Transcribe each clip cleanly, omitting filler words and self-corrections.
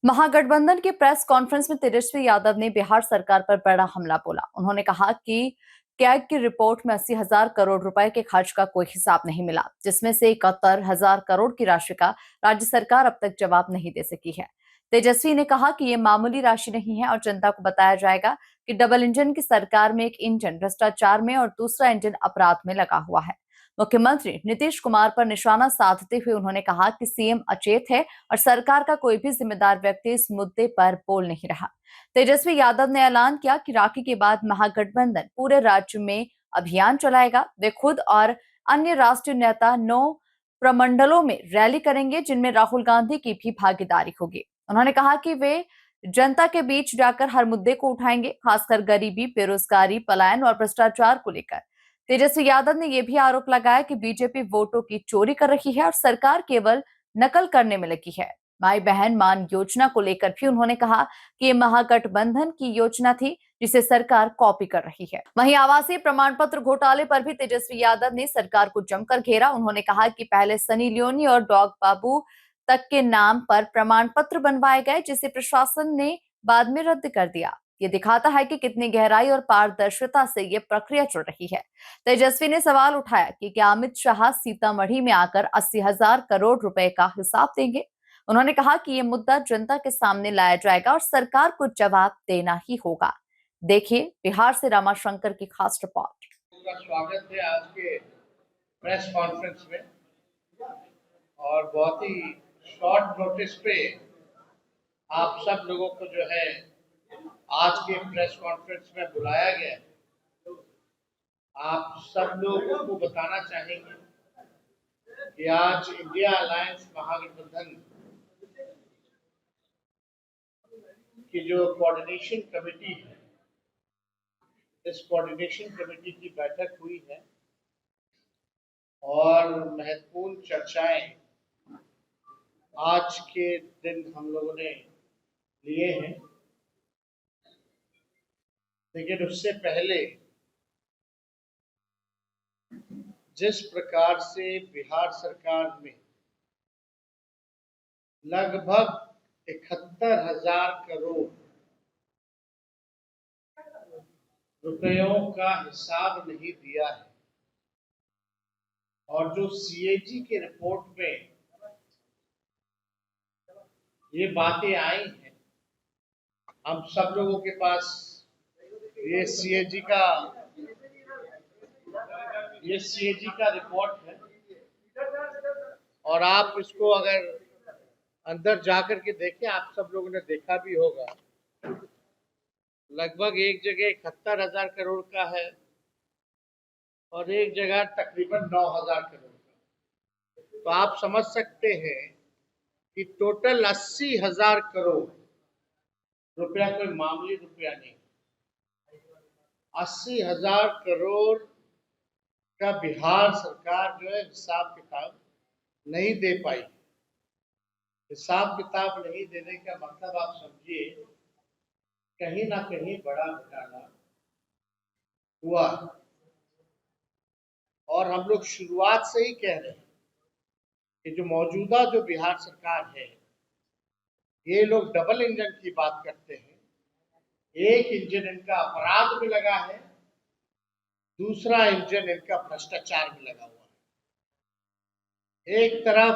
महागठबंधन की press conference में तेजस्वी यादव ने बिहार सरकार पर बड़ा हमला बोला। उन्होंने कहा कि कैग की रिपोर्ट में 80,000 करोड़ रुपए के खर्च का कोई हिसाब नहीं मिला, जिसमें से 71,000 करोड़ की राशि का राज्य सरकार अब तक जवाब नहीं दे सकी है। तेजस्वी ने कहा कि ये मामूली राशि नहीं है और जनता को बताया जाएगा कि डबल इंजन की सरकार में एक इंजन भ्रष्टाचार में और दूसरा इंजन अपराध में लगा हुआ है। मुख्यमंत्री नीतीश कुमार पर निशाना साधते हुए उन्होंने कहा कि सीएम अचेत है और सरकार का कोई भी जिम्मेदार व्यक्ति इस मुद्दे पर बोल नहीं रहा। तेजस्वी यादव ने ऐलान किया कि राखी के बाद महागठबंधन पूरे राज्य में अभियान चलाएगा। वे खुद और अन्य राष्ट्रीय नेता 9 प्रमंडलों में रैली करेंगे, जिनमें राहुल गांधी की भी भागीदारी होगी। उन्होंने कहा कि वे जनता के बीच जाकर हर मुद्दे को उठाएंगे, खासकर गरीबी, बेरोजगारी, पलायन और भ्रष्टाचार को लेकर। तेजस्वी यादव ने यह भी आरोप लगाया कि बीजेपी वोटों की चोरी कर रही है और सरकार केवल नकल करने में लगी है। माई बहन मान योजना को लेकर भी उन्होंने कहा कि ये महागठबंधन की योजना थी, जिसे सरकार कॉपी कर रही है। वहीं आवासीय प्रमाण पत्र घोटाले पर भी तेजस्वी यादव ने सरकार को जमकर घेरा। उन्होंने कहा कि पहले सनी लियोनी और डॉग बाबू तक के नाम पर प्रमाण पत्र बनवाए गए, जिसे प्रशासन ने बाद में रद्द कर दिया। ये दिखाता है कि कितनी गहराई और पारदर्शिता से ये प्रक्रिया चल रही है। तेजस्वी ने सवाल उठाया कि क्या अमित शाह सीतामढ़ी में आकर 80,000 करोड़ रुपए का हिसाब देंगे। उन्होंने कहा कि ये मुद्दा जनता के सामने लाया जाएगा और सरकार को जवाब देना ही होगा। देखिए बिहार से रामाशंकर की खास रिपोर्ट। स्वागत है आज के प्रेस कॉन्फ्रेंस में और बहुत ही शॉर्ट नोटिस पे आप सब लोगों को जो है आज के प्रेस कॉन्फ्रेंस में बुलाया गया है। आप सब लोगों को बताना चाहेंगे कि आज इंडिया अलायंस महागठबंधन की जो कोऑर्डिनेशन कमेटी है, इस कोऑर्डिनेशन कमेटी की बैठक हुई है और महत्वपूर्ण चर्चाएं आज के दिन हम लोगों ने लिए हैं। लेकिन उससे पहले जिस प्रकार से बिहार सरकार में लगभग 71,000 करोड़ रुपयों का हिसाब नहीं दिया है और जो सीएजी की रिपोर्ट में ये बातें आई हैं, हम सब लोगों के पास ये सीएजी का रिपोर्ट है और आप इसको अगर अंदर जाकर के देखें, आप सब लोगों ने देखा भी होगा, लगभग एक जगह 71,000 करोड़ का है और एक जगह तकरीबन 9,000 करोड़ का। तो आप समझ सकते हैं कि टोटल 80,000 करोड़ रुपया कोई मामूली रुपया नहीं। 80,000 करोड़ का बिहार सरकार जो है हिसाब किताब नहीं दे पाई। हिसाब किताब नहीं देने का मतलब आप समझिए कहीं ना कहीं बड़ा घोटाला हुआ और हम लोग शुरुआत से ही कह रहे हैं कि जो मौजूदा जो बिहार सरकार है, ये लोग डबल इंजन की बात करते हैं। एक इंजन इनका अपराध में लगा है, दूसरा इंजन इनका भ्रष्टाचार में लगा हुआ है। एक तरफ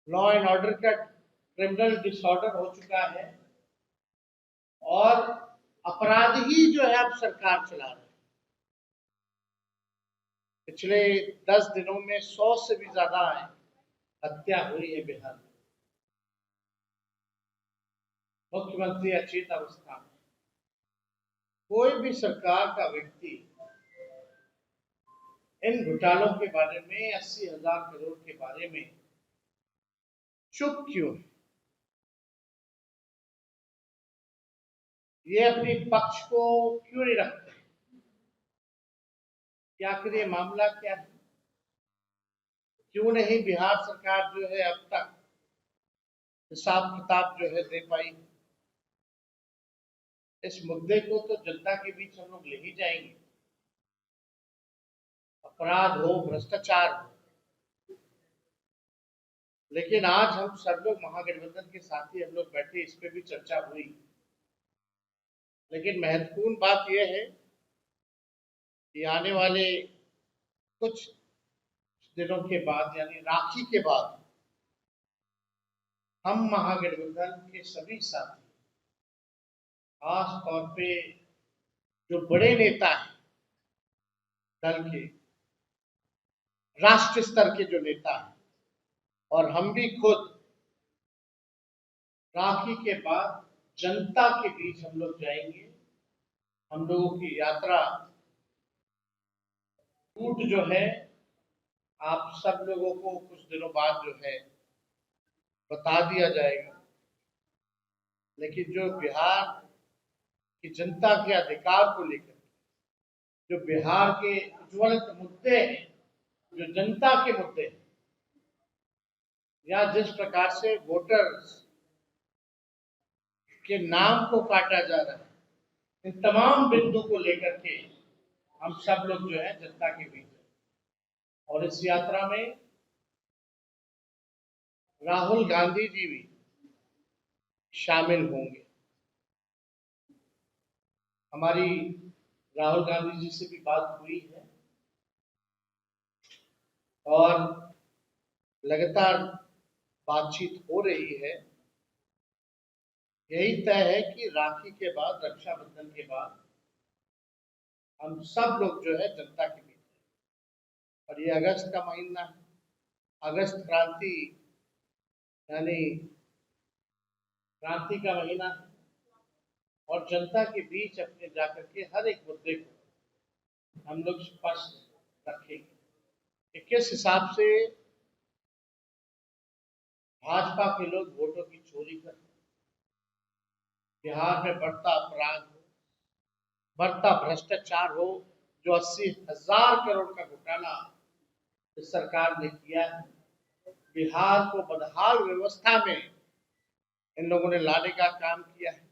लॉ एंड ऑर्डर का क्रिमिनल डिसऑर्डर हो चुका है और अपराधी जो है अब सरकार चला रहे हैं। पिछले 10 दिनों में 100 से भी ज्यादा हत्या हुई है बिहार में। मुख्यमंत्री अचेत अवस्था में। कोई भी सरकार का व्यक्ति इन घोटालों के बारे में, 80,000 करोड़ के बारे में चुप क्यों है? ये अपने पक्ष को क्यों नहीं रखते? क्या आखिर ये मामला क्या है? क्यों नहीं बिहार सरकार जो है अब तक हिसाब किताब जो है दे पाई? इस मुद्दे को तो जनता के बीच हम लोग ले ही जाएंगे। अपराध हो, भ्रष्टाचार हो, लेकिन आज हम सब लोग महागठबंधन के साथी हम लोग बैठे, इस पे भी चर्चा हुई। लेकिन महत्वपूर्ण बात यह है कि आने वाले कुछ दिनों के बाद, यानी राखी के बाद, हम महागठबंधन के सभी साथी, खास तौर पे जो बड़े नेता हैं दल के, राष्ट्रीय स्तर के जो नेता हैं, और हम भी खुद राखी के बाद जनता के बीच हम लोग जाएंगे। हम लोगों की यात्रा रूट जो है आप सब लोगों को कुछ दिनों बाद जो है बता दिया जाएगा। लेकिन जो बिहार की जनता के अधिकार को लेकर, जो बिहार के ज्वलंत मुद्दे हैं, जो जनता के मुद्दे हैं, या जिस प्रकार से वोटर्स के नाम को काटा जा रहा है, इन तमाम बिंदु को लेकर के हम सब लोग जो है जनता के बीच हैं। और इस यात्रा में राहुल गांधी जी भी शामिल होंगे। हमारी राहुल गांधी जी से भी बात हुई है और लगातार बातचीत हो रही है। यही तय है कि राखी के बाद, रक्षाबंधन के बाद हम सब लोग जो है जनता के बीच हैं। और ये अगस्त का महीना है, अगस्त क्रांति यानी क्रांति का महीना है, और जनता के बीच अपने जाकर के हर एक मुद्दे को हम लोग स्पष्ट रखेंगे कि किस हिसाब से भाजपा के लोग वोटों की चोरी करते हैं, बिहार में बढ़ता अपराध हो, बढ़ता भ्रष्टाचार हो, जो 80,000 करोड़ का घोटाला इस सरकार ने किया है, बिहार को बदहाल व्यवस्था में इन लोगों ने लाने का काम किया है।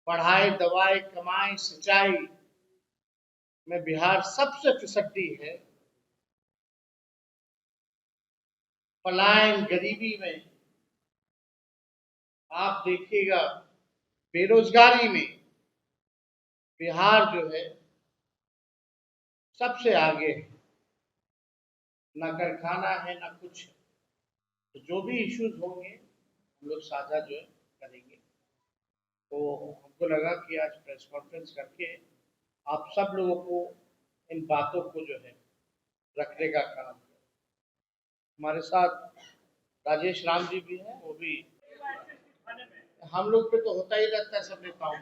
पढ़ाई, दवाई, कमाई, सिंचाई में बिहार सबसे फिसड्डी है। पलायन, गरीबी में आप देखिएगा, बेरोजगारी में बिहार जो है सबसे आगे है। ना कारखाना है, ना कुछ है। तो जो भी इश्यूज होंगे हम लोग साझा जो है करेंगे। तो हमको लगा कि आज प्रेस कॉन्फ्रेंस करके आप सब लोगों को इन बातों को जो है रखने का काम है। हमारे साथ राजेश राम जी भी हैं, वो भी हम लोग पे तो होता ही रहता है सब नेताओं में।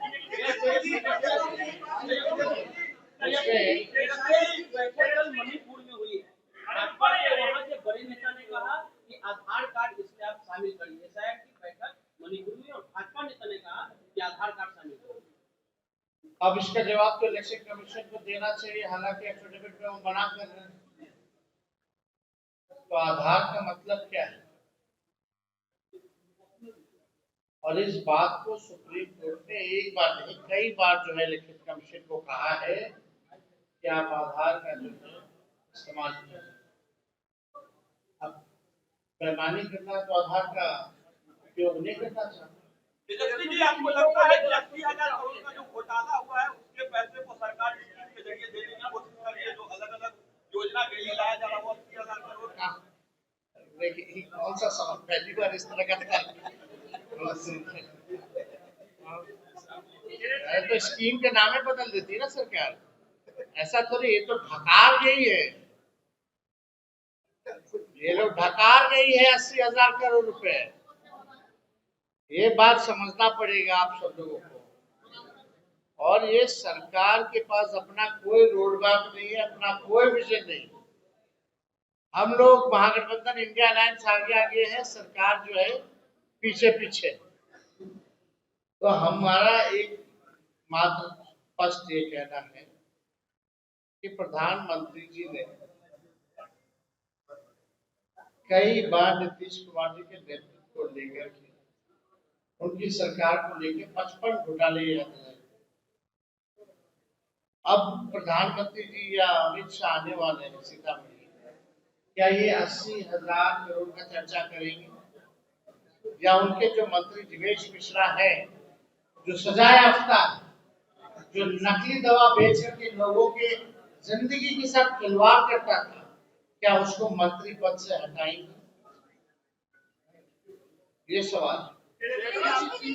मणिपुर में हुई है, भाजपा के वहां के बड़े नेता ने कहा कि आधार कार्ड इसमें आप शामिल करिए। ऐसा है कि बैठक मणिपुर में, और भाजपा नेता ने कहा कि आधार कार्ड शामिल करिए। अब इसका जवाब तो इलेक्शन कमीशन को देना चाहिए, हालांकि एफिडेविट में वो मना कर रहे हैं। तो आधार का मतलब क्या है? और इस बात को सुप्रीम कोर्ट ने एक बार नहीं, कई बार जो है इलेक्शन कमीशन को कहा है कि आप आधार का जो है इस्तेमाल कीजिए। अब बेईमानी करना तो आधार का उपयोग नहीं करना चाहते। तेजस्वी जी, आपको लगता है कि 80,000 करोड़ का जो घोटाला हुआ है उसके पैसे को सरकार स्कीम के जरिए देने की कोशिश कर रही है? जो अलग अलग योजना के लिए लाया जा रहा है वो 80,000 करोड़ का। देखिए, कौन सा सवाल, पहली बार इस तरह का था। तो स्कीम के नामे बदल देती है ना सरकार, ऐसा थोड़ी। ये तो ढकार गई है, ये लोग ढकार गई है 80,000 करोड़ रुपए। ये बात समझना पड़ेगा आप सब लोगों को। और ये सरकार के पास अपना कोई रोड मैप नहीं है, अपना कोई विजन नहीं। हम लोग महागठबंधन इंडिया अलायंस आगे आगे है, सरकार जो है पीछे पीछे। तो हमारा एक मात्र स्पष्ट ये कहना है कि प्रधानमंत्री जी ने कई बार नीतीश कुमार जी के नेतृत्व को लेकर के, उनकी सरकार को लेकर 55 घोटाले याद है। अब प्रधानमंत्री जी या अमित शाह आने वाले हैं सीतामढ़ी, क्या ये 80,000 करोड़ का चर्चा करेंगे? या उनके जो मंत्री जीवेश मिश्रा है, जो सजा याफ्ता, जो नकली दवा बेच करके लोगों के जिंदगी के साथ खिलवाड़ करता था, क्या उसको मंत्री पद से हटाएंगे? ये सवाल है।